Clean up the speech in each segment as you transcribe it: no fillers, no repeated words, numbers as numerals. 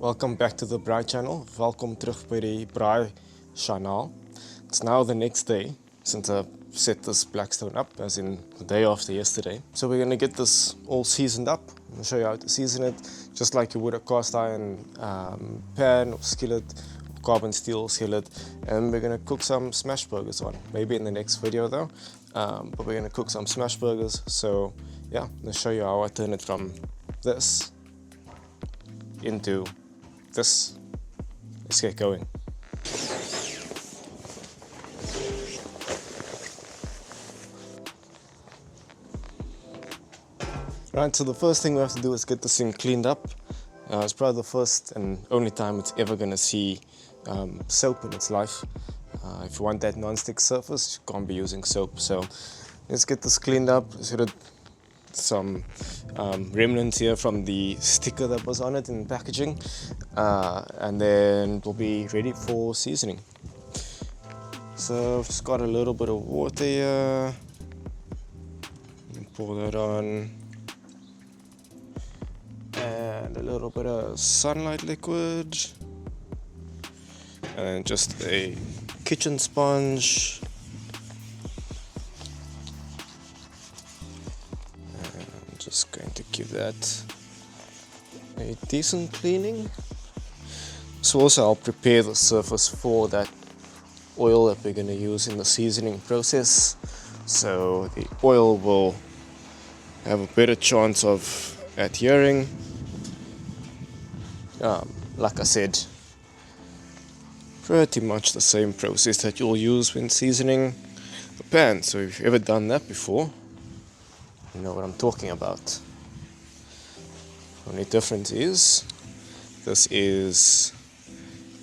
Welcome back to the Braai channel. Welkom terug by die Braai channel. It's now the next day since I've set this Blackstone up, as in the day after yesterday. So we're going to get this all seasoned up. I'm going to show you how to season it, just like you would a cast iron pan or skillet, or carbon steel skillet. And we're going to cook some smash burgers on, maybe in the next video though. But we're going to cook some smash burgers. So yeah, I'm going to show you how I turn it from this into this. Let's get going. Right, so the first thing we have to do is get this thing cleaned up. It's probably the first and only time it's ever going to see soap in its life. If you want that non-stick surface, you can't be using soap. So let's get this cleaned up. Let's get some remnants here from the sticker that was on it in the packaging, and then we'll be ready for seasoning. So I've just got a little bit of water here, pour that on, and a little bit of sunlight liquid, and just a kitchen sponge. Just going to give that a decent cleaning. So also I'll prepare the surface for that oil that we're going to use in the seasoning process. So the oil will have a better chance of adhering. Like I said, pretty much the same process that you'll use when seasoning a pan. So if you've ever done that before, you know what I'm talking about. Only difference is this is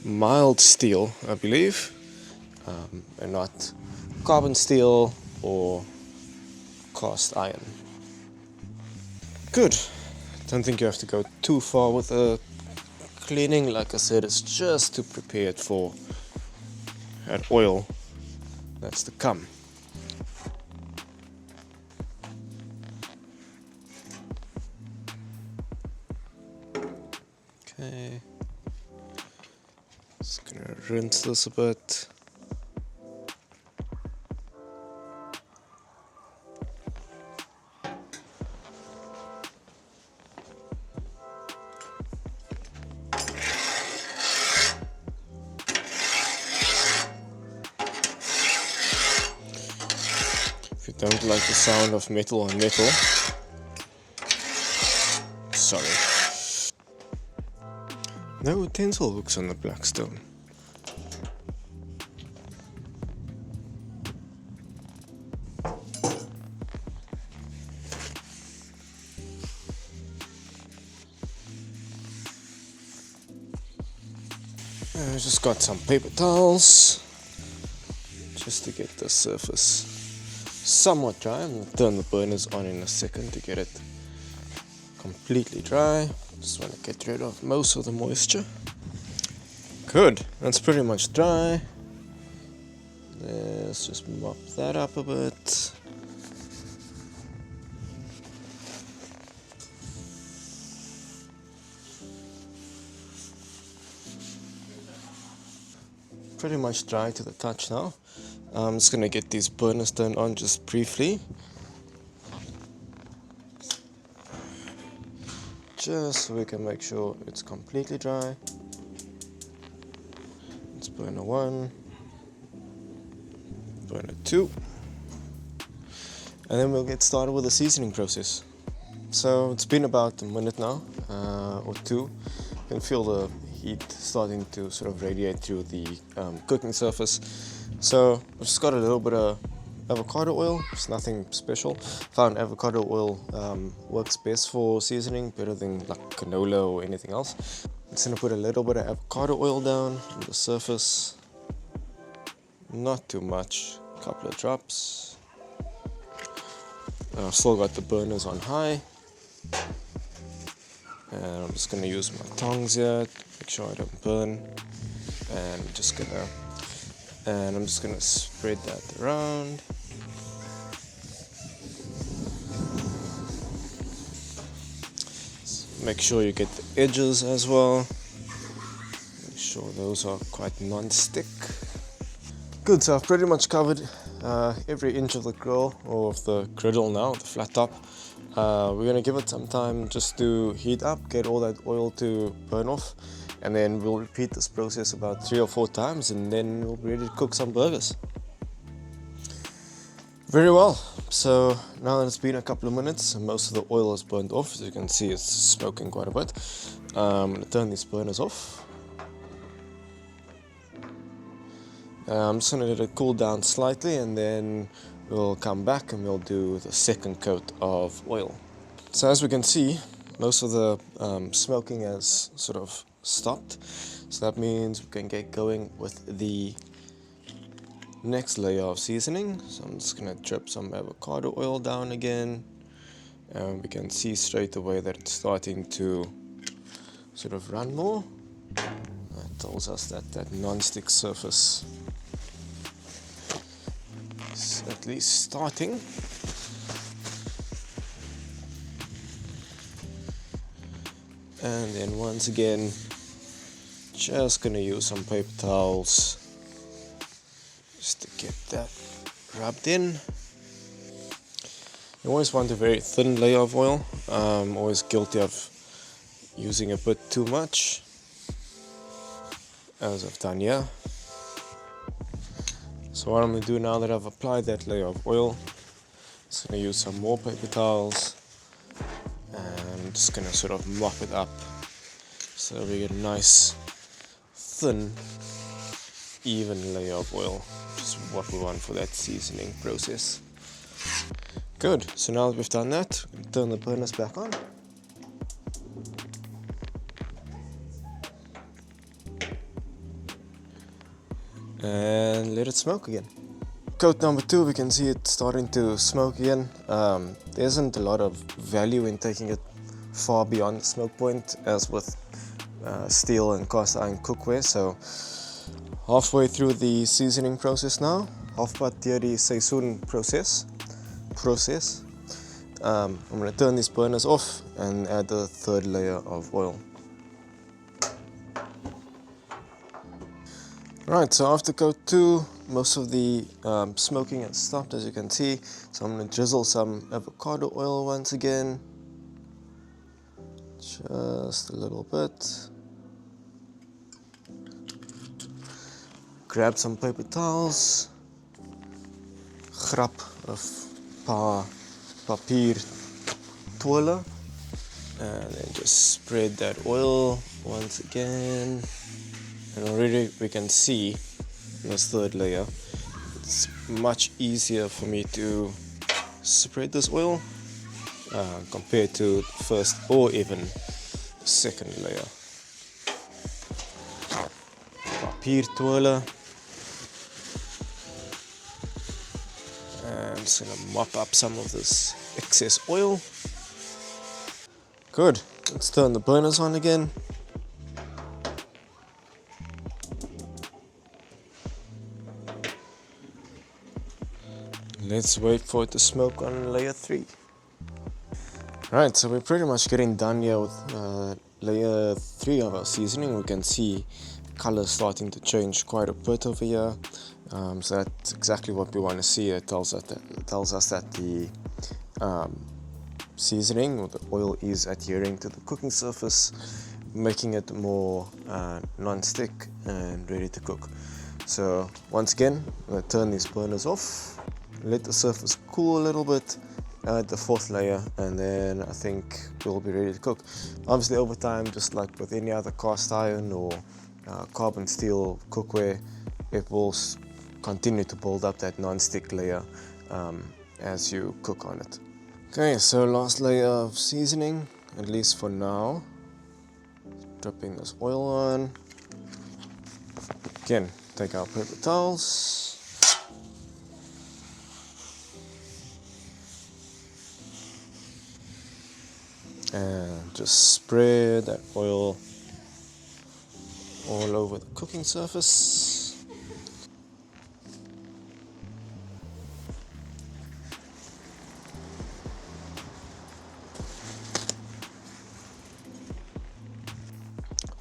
mild steel, I believe, and not carbon steel or cast iron. Good. Don't think you have to go too far with the cleaning. Like I said, it's just to prepare it for that oil that's to come. Okay, just gonna rinse this a bit. If you don't like the sound of metal on metal, sorry. No utensil hooks on the Blackstone. I just got some paper towels just to get the surface somewhat dry. I'm going to turn the burners on in a second to get it completely dry. Just want to get rid of most of the moisture. Good, that's pretty much dry. Let's just mop that up a bit. Pretty much dry to the touch now. I'm just going to get these burners turned on just briefly, just so we can make sure it's completely dry. It's burner 1, burner 2, and then we'll get started with the seasoning process. So it's been about a minute now, or two. You can feel the heat starting to sort of radiate through the cooking surface. So I've just got a little bit of avocado oil. It's nothing special. Found avocado oil works best for seasoning, better than like canola or anything else. I'm just going to put a little bit of avocado oil down on the surface. Not too much, a couple of drops. I've still got the burners on high. And I'm just going to use my tongs here to make sure I don't burn. And I'm just going to spread that around. Make sure you get the edges as well. sure those are quite non-stick. Good, so I've pretty much covered every inch of the grill, or of the griddle now, the flat top. We're going to give it some time just to heat up, get all that oil to burn off, and then we'll repeat this process about 3 or 4 times, and then we'll be ready to cook some burgers. Very well, so now that it's been a couple of minutes and most of the oil is burnt off, as you can see it's smoking quite a bit. I'm going to turn these burners off. I'm just going to let it cool down slightly, and then we'll come back and we'll do the second coat of oil. So as we can see, most of the smoking has sort of stopped, so that means we can get going with the next layer of seasoning. So I'm just going to drip some avocado oil down again, and we can see straight away that it's starting to sort of run more. That tells us that that non-stick surface is at least starting. And then once again, just going to use some paper towels just to get that rubbed in. You always want a very thin layer of oil. I'm always guilty of using a bit too much, as I've done here. So what I'm going to do now that I've applied that layer of oil, I'm just going to use some more paper towels, and I'm just going to sort of mop it up so we get a nice thin even layer of oil, which is what we want for that seasoning process. Good, so now that we've done that, we'll turn the burners back on. And let it smoke again. Coat number 2, we can see it starting to smoke again. There isn't a lot of value in taking it far beyond the smoke point as with steel and cast iron cookware, so halfway through the seasoning process now, halfpad deur die seisoen process. I'm going to turn these burners off and add the third layer of oil. Right, so after coat 2, most of the smoking has stopped, as you can see. So I'm going to drizzle some avocado oil once again, just a little bit. Grab some paper towels, grab of papier toilet, and then just spread that oil once again. And already we can see in this third layer, it's much easier for me to spread this oil compared to first or even second layer. Papier toilet. And I'm just going to mop up some of this excess oil. Good, let's turn the burners on again. Let's wait for it to smoke on layer 3. Right, so we're pretty much getting done here with layer 3 of our seasoning. We can see color starting to change quite a bit over here. So that's exactly what we want to see. It tells us that the seasoning or the oil is adhering to the cooking surface, making it more non-stick and ready to cook. So once again, I'm going to turn these burners off, let the surface cool a little bit, add the fourth layer, and then I think we'll be ready to cook. Obviously over time, just like with any other cast iron or carbon steel cookware, it will continue to build up that non-stick layer as you cook on it. Okay, so last layer of seasoning, at least for now. Dripping this oil on. Again, take our paper towels. And just spread that oil all over the cooking surface.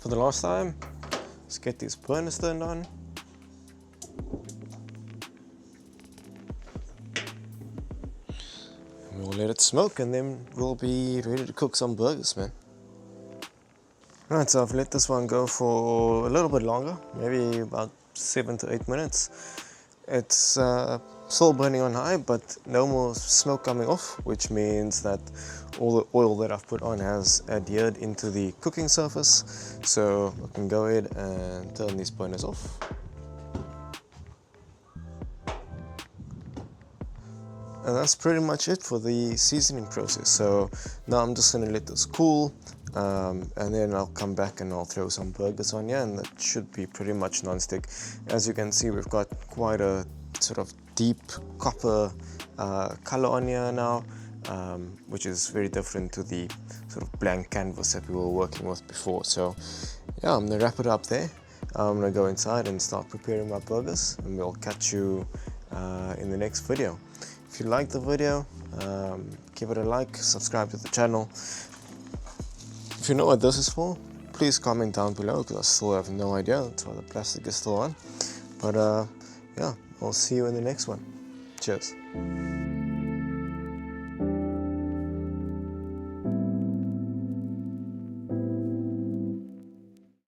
For the last time, Let's get these burners turned on. We'll let it smoke and then we'll be ready to cook some burgers, man. Right, so I've let this one go for a little bit longer, maybe about 7 to 8 minutes. It's still burning on high, but no more smoke coming off, which means that all the oil that I've put on has adhered into the cooking surface. So I can go ahead and turn these burners off. And that's pretty much it for the seasoning process. So now I'm just going to let this cool, and then I'll come back and I'll throw some burgers on here, and that should be pretty much non-stick. As you can see, we've got quite a sort of deep copper color on here now, which is very different to the sort of blank canvas that we were working with before. So yeah, I'm going to wrap it up there. I'm going to go inside and start preparing my burgers, and we'll catch you in the next video. If you like the video, give it a like, subscribe to the channel. If you know what this is for, please comment down below, because I still have no idea. That's why the plastic is still on. But yeah, I'll see you in the next one. Cheers.